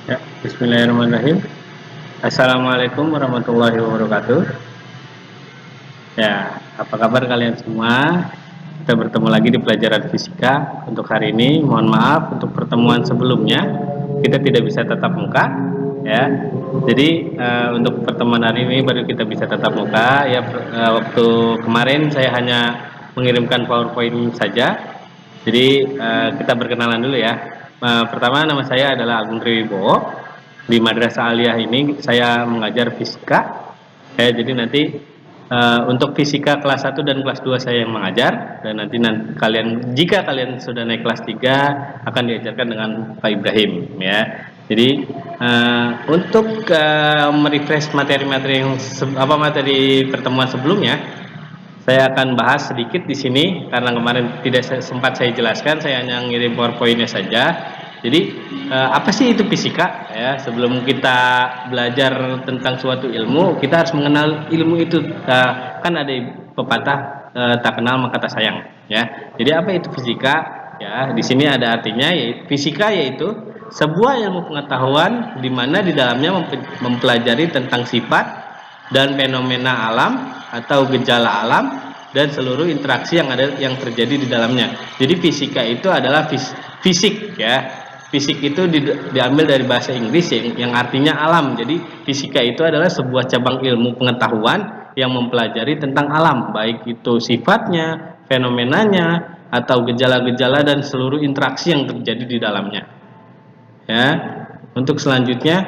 Ya, bismillahirrahmanirrahim. Assalamualaikum warahmatullahi wabarakatuh. Ya, apa kabar kalian semua? Kita bertemu lagi di pelajaran fisika. Untuk hari ini, mohon maaf untuk pertemuan sebelumnya kita tidak bisa tatap muka, ya. Jadi untuk pertemuan hari ini baru kita bisa tatap muka. Ya, waktu kemarin saya hanya mengirimkan PowerPoint saja. Jadi kita berkenalan dulu ya. Pertama, nama saya adalah Agung Triwibowo. Di Madrasah Aliyah ini saya mengajar fisika. Jadi nanti untuk fisika kelas 1 dan kelas 2 saya yang mengajar, dan nanti kalian, jika kalian sudah naik kelas 3, akan diajarkan dengan Pak Ibrahim ya. Jadi untuk merefresh materi-materi yang materi pertemuan sebelumnya, saya akan bahas sedikit di sini karena kemarin tidak sempat saya jelaskan, saya hanya ngirim PowerPoint-nya saja. Jadi apa sih itu fisika? Ya, sebelum kita belajar tentang suatu ilmu, kita harus mengenal ilmu itu. Kan ada pepatah tak kenal maka tak sayang. Ya, jadi apa itu fisika? Ya, di sini ada artinya, yaitu fisika yaitu sebuah ilmu pengetahuan di mana di dalamnya mempelajari tentang sifat dan fenomena alam atau gejala alam dan seluruh interaksi yang terjadi di dalamnya. Jadi fisika itu adalah fisik ya. Fisik itu diambil dari bahasa Inggris yang artinya alam. Jadi fisika itu adalah sebuah cabang ilmu pengetahuan yang mempelajari tentang alam, baik itu sifatnya, fenomenanya, atau gejala-gejala dan seluruh interaksi yang terjadi di dalamnya. Ya. Untuk selanjutnya,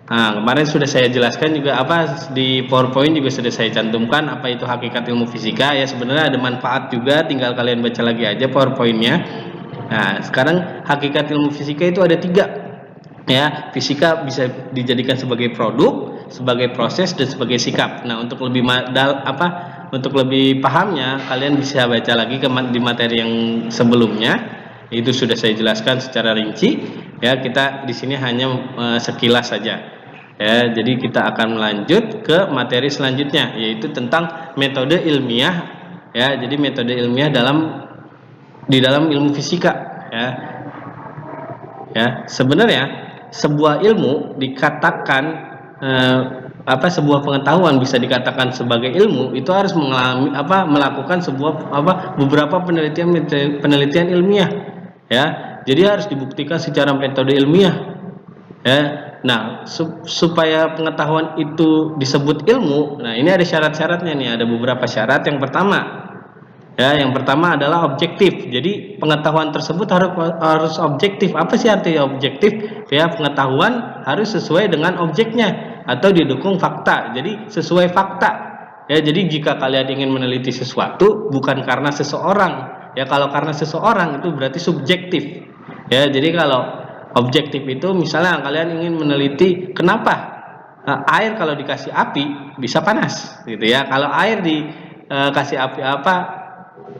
kemarin sudah saya jelaskan juga di PowerPoint juga sudah saya cantumkan apa itu hakikat ilmu fisika ya. Sebenarnya ada manfaat juga, tinggal kalian baca lagi aja PowerPoint-nya. Nah, sekarang hakikat ilmu fisika itu ada 3 ya. Fisika bisa dijadikan sebagai produk, sebagai proses, dan sebagai sikap. Nah, untuk lebih pahamnya kalian bisa baca lagi di materi yang sebelumnya. Itu sudah saya jelaskan secara rinci ya. Kita di sini hanya sekilas saja. Ya, jadi kita akan melanjut ke materi selanjutnya, yaitu tentang metode ilmiah ya. Jadi metode ilmiah di dalam ilmu fisika ya. Ya, sebenarnya sebuah ilmu dikatakan sebuah pengetahuan bisa dikatakan sebagai ilmu itu harus melakukan beberapa penelitian ilmiah ya. Jadi harus dibuktikan secara metode ilmiah ya. Nah, supaya pengetahuan itu disebut ilmu, nah ini ada syarat-syaratnya nih, ada beberapa syarat. Yang pertama adalah objektif. Jadi pengetahuan tersebut harus objektif. Apa sih arti objektif? Ya, pengetahuan harus sesuai dengan objeknya atau didukung fakta. Jadi sesuai fakta. Ya, jadi jika kalian ingin meneliti sesuatu bukan karena seseorang, ya kalau karena seseorang itu berarti subjektif. Ya, jadi kalau objektif itu misalnya kalian ingin meneliti kenapa air kalau dikasih api bisa panas gitu ya. Kalau air dikasih api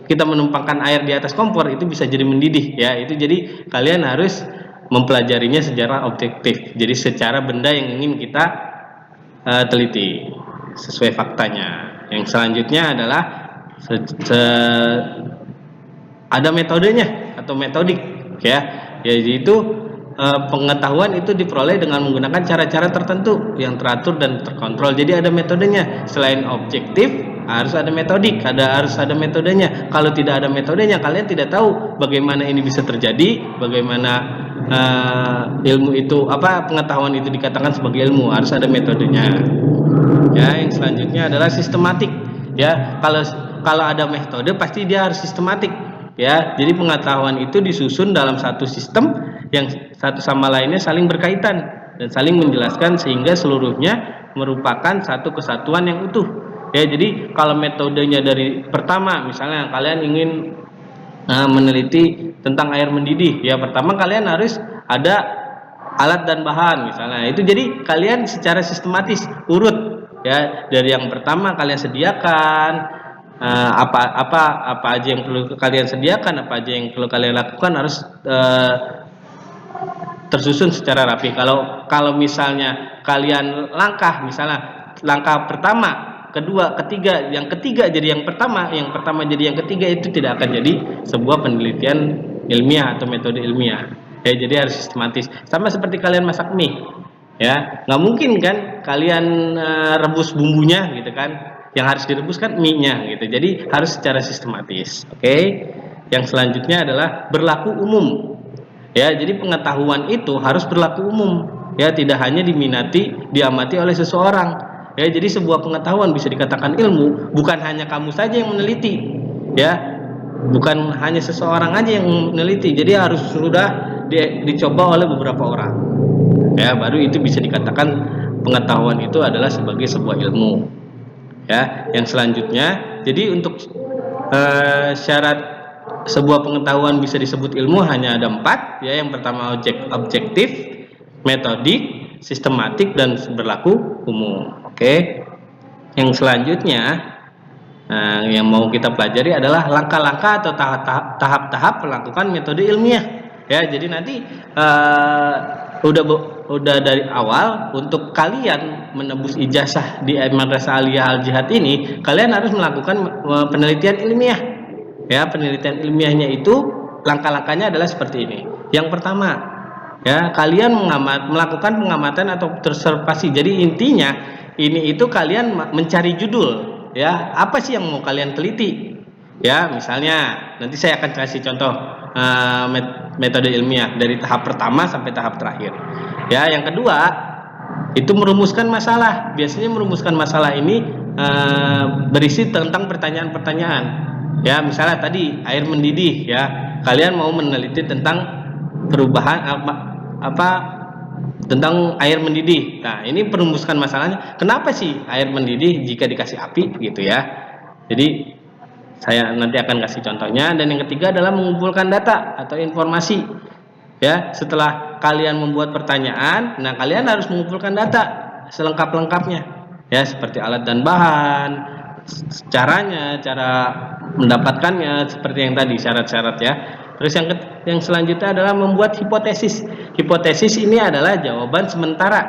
kita menumpangkan air di atas kompor itu bisa jadi mendidih ya. Itu jadi kalian harus mempelajarinya secara objektif. Jadi secara benda yang ingin kita teliti sesuai faktanya. Yang selanjutnya adalah ada metodenya atau metodik ya. Yaitu pengetahuan itu diperoleh dengan menggunakan cara-cara tertentu yang teratur dan terkontrol. Jadi ada metodenya. Selain objektif harus ada metodik, harus ada metodenya. Kalau tidak ada metodenya, kalian tidak tahu bagaimana ini bisa terjadi, bagaimana ilmu itu pengetahuan itu dikatakan sebagai ilmu. Harus ada metodenya. Ya, yang selanjutnya adalah sistematik. Ya, kalau ada metode pasti dia harus sistematik. Ya, jadi pengetahuan itu disusun dalam satu sistem yang satu sama lainnya saling berkaitan dan saling menjelaskan sehingga seluruhnya merupakan satu kesatuan yang utuh. Ya, jadi kalau metodenya dari pertama, misalnya kalian ingin meneliti tentang air mendidih, ya pertama kalian harus ada alat dan bahan misalnya. Itu jadi kalian secara sistematis urut ya, dari yang pertama kalian sediakan apa aja yang perlu kalian sediakan, apa aja yang perlu kalian lakukan harus tersusun secara rapi. Kalau misalnya kalian misalnya langkah pertama, kedua, ketiga, yang ketiga jadi yang pertama jadi yang ketiga, itu tidak akan jadi sebuah penelitian ilmiah atau metode ilmiah Ya, jadi harus sistematis. Sama seperti kalian masak mie, ya nggak mungkin kan kalian rebus bumbunya gitu kan. Yang harus direbus kan mie-nya gitu. Jadi harus secara sistematis. Oke. Yang selanjutnya adalah berlaku umum. Ya, jadi pengetahuan itu harus berlaku umum. Ya, tidak hanya diamati oleh seseorang. Ya, jadi sebuah pengetahuan bisa dikatakan ilmu, bukan hanya kamu saja yang meneliti. Ya, bukan hanya seseorang aja yang meneliti. Jadi harus sudah dicoba oleh beberapa orang. Ya, baru itu bisa dikatakan pengetahuan itu adalah sebagai sebuah ilmu. Ya, yang selanjutnya, jadi untuk syarat sebuah pengetahuan bisa disebut ilmu hanya ada 4, ya. Yang pertama objektif, metodik, sistematik, dan berlaku umum. Oke. Yang selanjutnya yang mau kita pelajari adalah langkah-langkah atau tahap-tahap melakukan metode ilmiah. Ya, jadi nanti udah dari awal untuk kalian menembus ijazah di Madrasah Aliyah Al Jihad ini, kalian harus melakukan penelitian ilmiah. Ya, penelitian ilmiahnya itu langkah-langkahnya adalah seperti ini. Yang pertama, ya, kalian melakukan pengamatan atau observasi. Jadi intinya ini itu kalian mencari judul. Ya, apa sih yang mau kalian teliti? Ya, misalnya nanti saya akan kasih contoh metode ilmiah dari tahap pertama sampai tahap terakhir. Ya, yang kedua itu merumuskan masalah. Biasanya merumuskan masalah ini berisi tentang pertanyaan-pertanyaan. Ya, misalnya tadi air mendidih, ya. Kalian mau meneliti tentang perubahan tentang air mendidih. Nah, ini perumuskan masalahnya. Kenapa sih air mendidih jika dikasih api gitu ya? Jadi saya nanti akan kasih contohnya. Dan yang ketiga adalah mengumpulkan data atau informasi. Ya, setelah kalian membuat pertanyaan, nah kalian harus mengumpulkan data selengkap-lengkapnya. Ya, seperti alat dan bahan, caranya, cara mendapatkannya, seperti yang tadi syarat-syarat ya. Terus yang selanjutnya adalah membuat hipotesis. Hipotesis ini adalah jawaban sementara.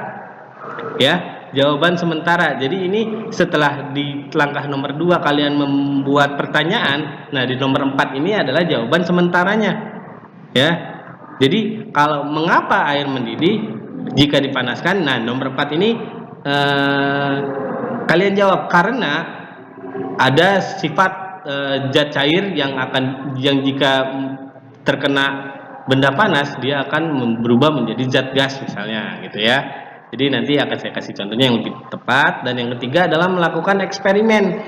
Ya, jawaban sementara. Jadi ini setelah di langkah nomor 2 kalian membuat pertanyaan, nah di nomor 4 ini adalah jawaban sementaranya. Ya. Jadi kalau mengapa air mendidih jika dipanaskan? Nah, nomor 4 ini kalian jawab karena ada sifat zat cair yang jika terkena benda panas dia akan berubah menjadi zat gas misalnya gitu ya. Jadi nanti akan saya kasih contohnya yang lebih tepat. Dan yang ketiga adalah melakukan eksperimen.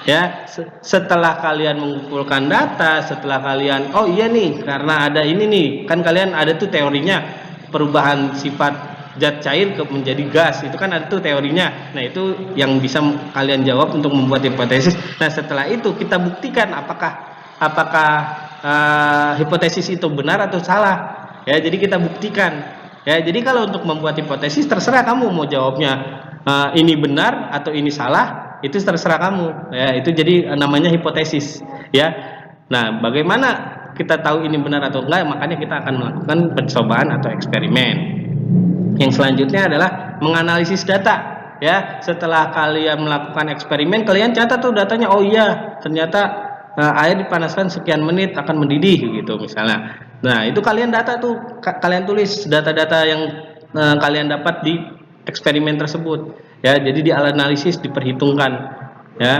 Ya, setelah kalian mengumpulkan data, setelah kalian oh iya nih karena ada ini nih, kan kalian ada tuh teorinya perubahan sifat zat cair menjadi gas, itu kan ada tuh teorinya. Nah, itu yang bisa kalian jawab untuk membuat hipotesis. Nah, setelah itu kita buktikan apakah hipotesis itu benar atau salah. Ya, jadi kita buktikan. Ya, jadi kalau untuk membuat hipotesis terserah kamu mau jawabnya ini benar atau ini salah, itu terserah kamu. Ya, itu jadi namanya hipotesis. Ya. Nah, bagaimana kita tahu ini benar atau enggak? Makanya kita akan melakukan percobaan atau eksperimen. Yang selanjutnya adalah menganalisis data. Ya, setelah kalian melakukan eksperimen, kalian catat tuh datanya. Oh iya, ternyata air dipanaskan sekian menit akan mendidih gitu misalnya. Nah, itu kalian data tuh, kalian tulis data-data yang kalian dapat di eksperimen tersebut. Ya, jadi dianalisis, diperhitungkan. Ya.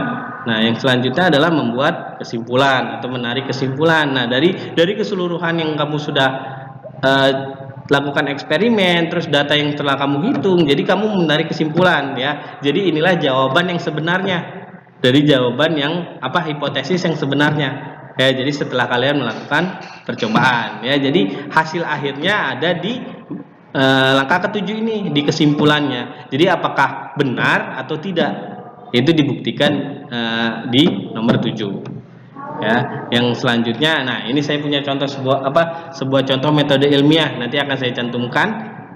Nah, yang selanjutnya adalah membuat kesimpulan atau menarik kesimpulan. Nah, dari keseluruhan yang kamu sudah lakukan eksperimen, terus data yang telah kamu hitung, jadi kamu menarik kesimpulan ya. Jadi inilah jawaban yang sebenarnya dari jawaban yang hipotesis yang sebenarnya. Ya, jadi setelah kalian melakukan percobaan ya, jadi hasil akhirnya ada di langkah ketujuh ini, di kesimpulannya. Jadi apakah benar atau tidak, itu dibuktikan di nomor 7. Ya, yang selanjutnya, nah ini saya punya contoh sebuah contoh metode ilmiah, nanti akan saya cantumkan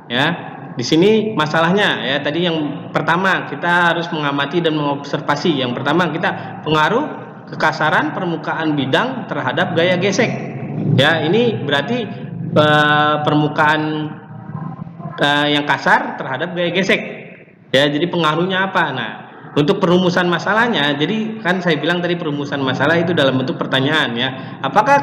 ya. Di sini masalahnya ya, tadi yang pertama kita harus mengamati dan mengobservasi. Yang pertama kita pengaruh kekasaran permukaan bidang terhadap gaya gesek. Ya, ini berarti permukaan yang kasar terhadap gaya gesek. Ya, jadi pengaruhnya apa? Nah, untuk perumusan masalahnya, jadi kan saya bilang tadi perumusan masalah itu dalam bentuk pertanyaan ya. Apakah